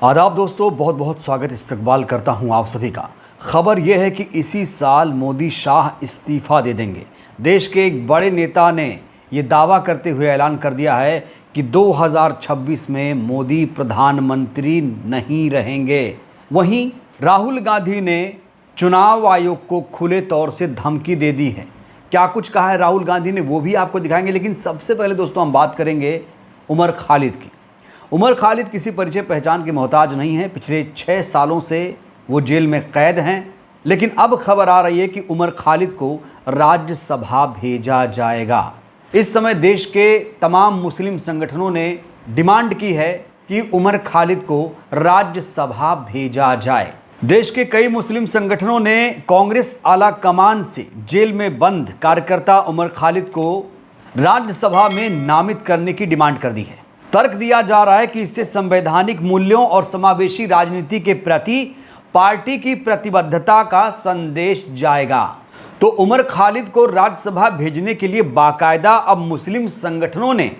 आदाब दोस्तों, बहुत बहुत स्वागत इस्तकबाल करता हूं आप सभी का। खबर यह है कि इसी साल मोदी शाह इस्तीफ़ा दे देंगे। देश के एक बड़े नेता ने ये दावा करते हुए ऐलान कर दिया है कि 2026 में मोदी प्रधानमंत्री नहीं रहेंगे। वहीं राहुल गांधी ने चुनाव आयोग को खुले तौर से धमकी दे दी है। क्या कुछ कहा है राहुल गांधी ने वो भी आपको दिखाएंगे, लेकिन सबसे पहले दोस्तों हम बात करेंगे उमर खालिद की। उमर खालिद किसी परिचय पहचान के मोहताज नहीं है। पिछले 6 सालों से वो जेल में कैद हैं, लेकिन अब खबर आ रही है कि उमर खालिद को राज्यसभा भेजा जाएगा। इस समय देश के तमाम मुस्लिम संगठनों ने डिमांड की है कि उमर खालिद को राज्यसभा भेजा जाए। देश के कई मुस्लिम संगठनों ने कांग्रेस आला कमान से जेल में बंद कार्यकर्ता उमर खालिद को राज्यसभा में नामित करने की डिमांड कर दी है। तर्क दिया जा रहा है कि इससे संवैधानिक मूल्यों और समावेशी राजनीति के प्रति पार्टी की प्रतिबद्धता का संदेश जाएगा। तो उमर खालिद को राज्यसभा भेजने के लिए बाकायदा अब मुस्लिम संगठनों ने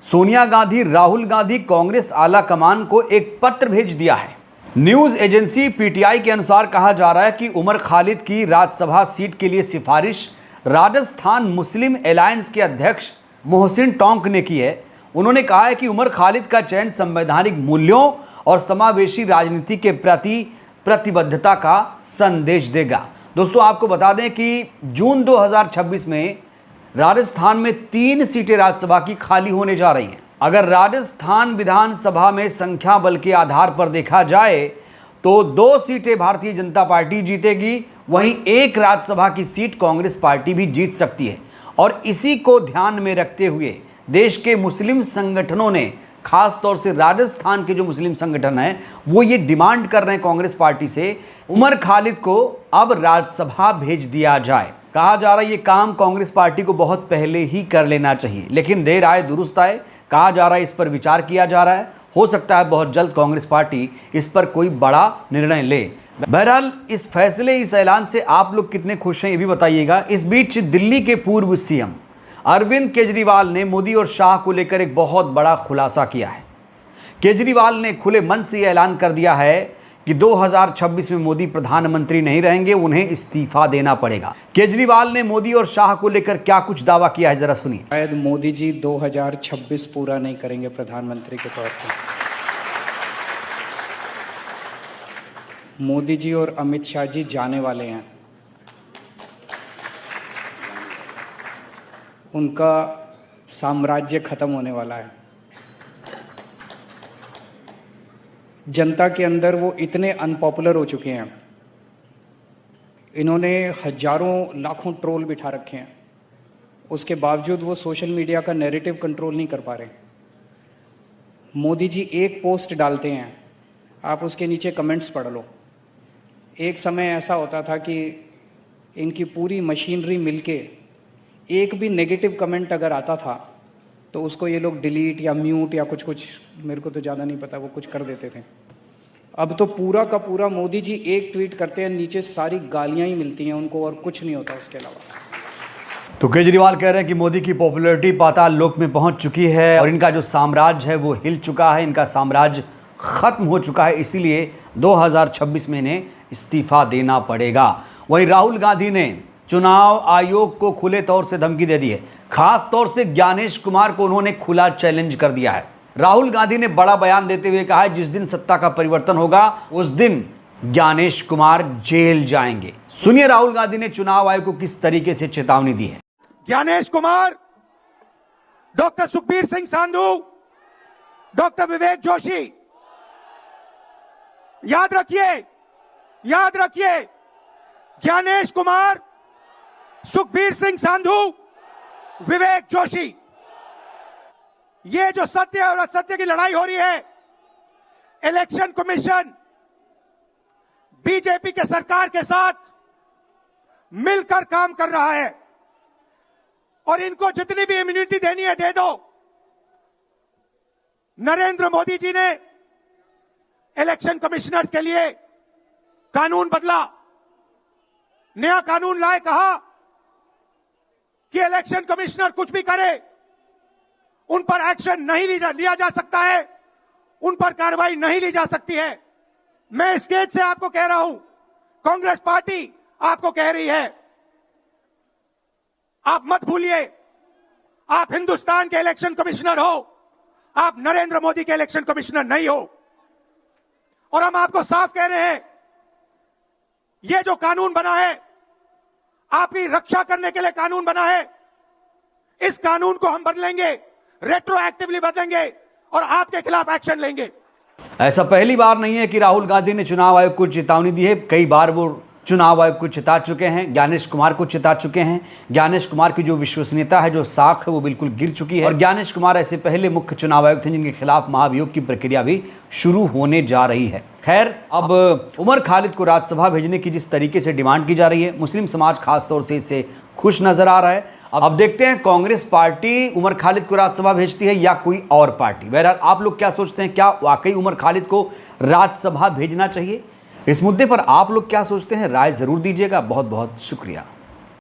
सोनिया गांधी, राहुल गांधी, कांग्रेस आला कमान को एक पत्र भेज दिया है। न्यूज एजेंसी पीटीआई के अनुसार कहा जा रहा है कि उमर खालिद की राज्यसभा सीट के लिए सिफारिश राजस्थान मुस्लिम अलायंस के अध्यक्ष मोहसिन टोंक ने की है। उन्होंने कहा है कि उमर खालिद का चयन संवैधानिक मूल्यों और समावेशी राजनीति के प्रति प्रतिबद्धता का संदेश देगा। दोस्तों आपको बता दें कि जून 2026 में राजस्थान में 3 सीटें राज्यसभा की खाली होने जा रही हैं। अगर राजस्थान विधानसभा में संख्या बल के आधार पर देखा जाए तो 2 सीटें भारतीय जनता पार्टी जीतेगी, वहीं 1 राज्यसभा की सीट कांग्रेस पार्टी भी जीत सकती है। और इसी को ध्यान में रखते हुए देश के मुस्लिम संगठनों ने, खास तौर से राजस्थान के जो मुस्लिम संगठन हैं, वो ये डिमांड कर रहे हैं कांग्रेस पार्टी से उमर खालिद को अब राज्यसभा भेज दिया जाए। कहा जा रहा है ये काम कांग्रेस पार्टी को बहुत पहले ही कर लेना चाहिए, लेकिन देर आए दुरुस्त आए। कहा जा रहा है इस पर विचार किया जा रहा है। हो सकता है बहुत जल्द कांग्रेस पार्टी इस पर कोई बड़ा निर्णय ले। बहरहाल इस फैसले, इस ऐलान से आप लोग कितने खुश हैं ये भी बताइएगा। इस बीच दिल्ली के पूर्व सीएम अरविंद केजरीवाल ने मोदी और शाह को लेकर एक बहुत बड़ा खुलासा किया है। केजरीवाल ने खुले मन से यह ऐलान कर दिया है कि 2026 में मोदी प्रधानमंत्री नहीं रहेंगे, उन्हें इस्तीफा देना पड़ेगा। केजरीवाल ने मोदी और शाह को लेकर क्या कुछ दावा किया है, जरा सुनिए। शायद मोदी जी 2026 पूरा नहीं करेंगे प्रधानमंत्री के तौर पर। मोदी जी और अमित शाह जी जाने वाले हैं। उनका साम्राज्य खत्म होने वाला है। जनता के अंदर वो इतने अनपॉपुलर हो चुके हैं। इन्होंने हजारों लाखों ट्रोल बिठा रखे हैं, उसके बावजूद वो सोशल मीडिया का नैरेटिव कंट्रोल नहीं कर पा रहे। मोदी जी एक पोस्ट डालते हैं, आप उसके नीचे कमेंट्स पढ़ लो। एक समय ऐसा होता था कि इनकी पूरी मशीनरी मिलके एक भी नेगेटिव कमेंट अगर आता था तो उसको ये लोग डिलीट या म्यूट या कुछ मेरे को तो ज़्यादा नहीं पता, वो कुछ कर देते थे। अब तो पूरा का पूरा मोदी जी एक ट्वीट करते हैं, नीचे सारी गालियां ही मिलती हैं उनको और कुछ नहीं होता उसके अलावा। तो केजरीवाल कह रहे हैं कि मोदी की पॉपुलैरिटी पाताल लोक में पहुंच चुकी है और इनका जो साम्राज्य है वो हिल चुका है, इनका साम्राज्य खत्म हो चुका है, इसीलिए 2026 में इन्हें इस्तीफा देना पड़ेगा। वहीं राहुल गांधी ने चुनाव आयोग को खुले तौर से धमकी दे दी है। खास तौर से ज्ञानेश कुमार को उन्होंने खुला चैलेंज कर दिया है। राहुल गांधी ने बड़ा बयान देते हुए कहा है जिस दिन सत्ता का परिवर्तन होगा उस दिन ज्ञानेश कुमार जेल जाएंगे। सुनिए राहुल गांधी ने चुनाव आयोग को किस तरीके से चेतावनी दी है। ज्ञानेश कुमार, डॉक्टर सुखबीर सिंह सांधू, डॉक्टर विवेक जोशी, याद रखिए ज्ञानेश कुमार, सुखबीर सिंह सांधू, विवेक जोशी, ये जो सत्य और असत्य की लड़ाई हो रही है, इलेक्शन कमीशन बीजेपी के सरकार के साथ मिलकर काम कर रहा है और इनको जितनी भी इम्यूनिटी देनी है दे दो। नरेंद्र मोदी जी ने इलेक्शन कमिश्नर्स के लिए कानून बदला, नया कानून लाए, कहा कि इलेक्शन कमिश्नर कुछ भी करे उन पर एक्शन नहीं लिया जा सकता है, उन पर कार्रवाई नहीं ली जा सकती है। मैं स्टेज से आपको कह रहा हूं, कांग्रेस पार्टी आपको कह रही है, आप मत भूलिए, आप हिंदुस्तान के इलेक्शन कमिश्नर हो, आप नरेंद्र मोदी के इलेक्शन कमिश्नर नहीं हो। और हम आपको साफ कह रहे हैं, यह जो कानून बना है, आपकी रक्षा करने के लिए कानून बना है। इस कानून को हम बदलेंगे, रेट्रोएक्टिवली बदलेंगे और आपके खिलाफ एक्शन लेंगे। ऐसा पहली बार नहीं है कि राहुल गांधी ने चुनाव आयोग को चेतावनी दी है। कई बार वो चुनाव आयोग को चिता चुके हैं, ज्ञानेश कुमार को चिता चुके हैं। ज्ञानेश कुमार की जो विश्वसनीयता है, जो साख है, वो बिल्कुल गिर चुकी है। और ज्ञानेश कुमार ऐसे पहले मुख्य चुनाव आयुक्त थे जिनके खिलाफ महाभियोग की प्रक्रिया भी शुरू होने जा रही है। खैर, अब उमर खालिद को राज्यसभा भेजने की जिस तरीके से डिमांड की जा रही है, मुस्लिम समाज खासतौर से इससे खुश नजर आ रहा है। अब देखते हैं कांग्रेस पार्टी उमर खालिद को राज्यसभा भेजती है या कोई और पार्टी। बहरहाल आप लोग क्या सोचते हैं, क्या वाकई उमर खालिद को राज्यसभा भेजना चाहिए? इस मुद्दे पर आप लोग क्या सोचते हैं, राय जरूर दीजिएगा। बहुत बहुत शुक्रिया।